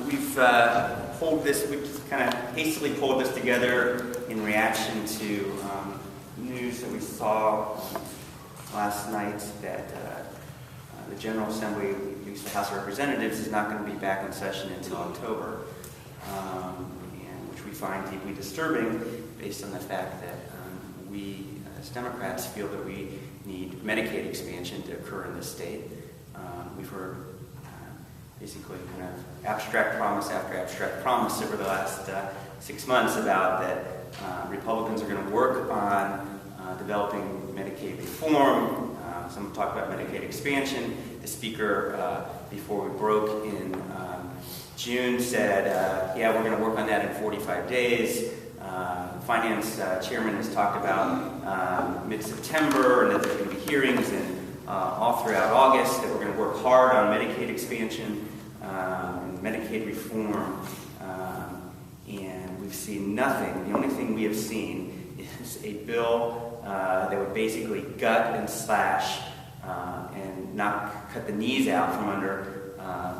We've kind of hastily pulled this together in reaction to news that we saw last night that the General Assembly, at least the House of Representatives, is not going to be back in session until October, and which we find deeply disturbing based on the fact that we, as Democrats, feel that we need Medicaid expansion to occur in this state. We've heard basically kind of abstract promise after abstract promise over the last 6 months about that Republicans are going to work on developing Medicaid reform. Some talk about Medicaid expansion. The Speaker, before we broke in June, said, yeah, we're going to work on that in 45 days. Finance Chairman has talked about mid-September, and that there's going to be hearings all throughout August, that we're going to work hard on Medicaid expansion and Medicaid reform, and we've seen nothing. The only thing we have seen is a bill that would basically gut and slash and not cut the knees out from under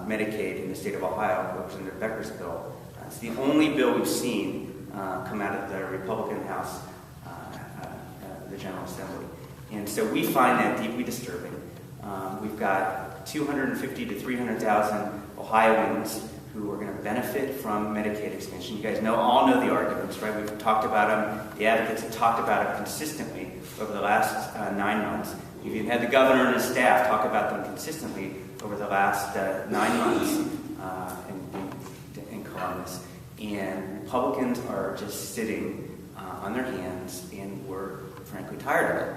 Medicaid in the state of Ohio, Representative Becker's bill. It's the only bill we've seen come out of the Republican House, the General Assembly. And so we find that deeply disturbing. We've got 250 to 300,000 Ohioans who are going to benefit from Medicaid expansion. You guys all know the arguments, right? We've talked about them. The advocates have talked about it consistently over the last 9 months. We've even had the governor and his staff talk about them consistently over the last 9 months in Columbus. And Republicans are just sitting on their hands, and we're frankly tired of it.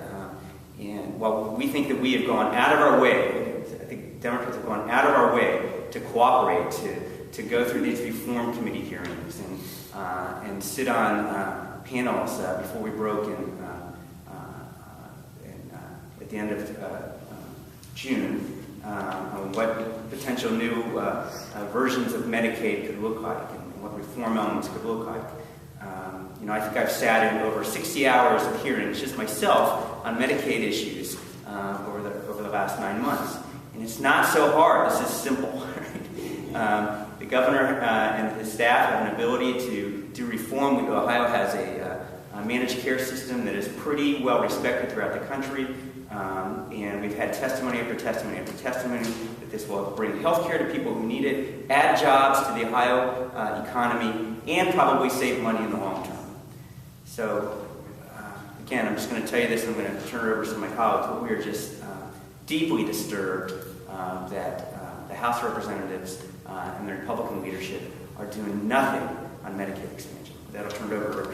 And while we think that we have gone out of our way, I think Democrats have gone out of our way to cooperate, to go through these reform committee hearings and sit on panels before we broke at the end of June on what potential new versions of Medicaid could look like and what reform elements could look like. I think I've sat in over 60 hours of hearings, just myself, on Medicaid issues over the last 9 months. And it's not so hard. This is simple. The governor and his staff have an ability to do reform. Ohio has a managed care system that is pretty well respected throughout the country. And we've had testimony after testimony after testimony that this will bring health care to people who need it, add jobs to the Ohio economy, and probably save money in the long term. So, again, I'm just going to tell you this, and I'm going to turn it over to my colleagues, but we are just deeply disturbed that the House of Representatives and the Republican leadership are doing nothing on Medicaid expansion. That'll turn it over to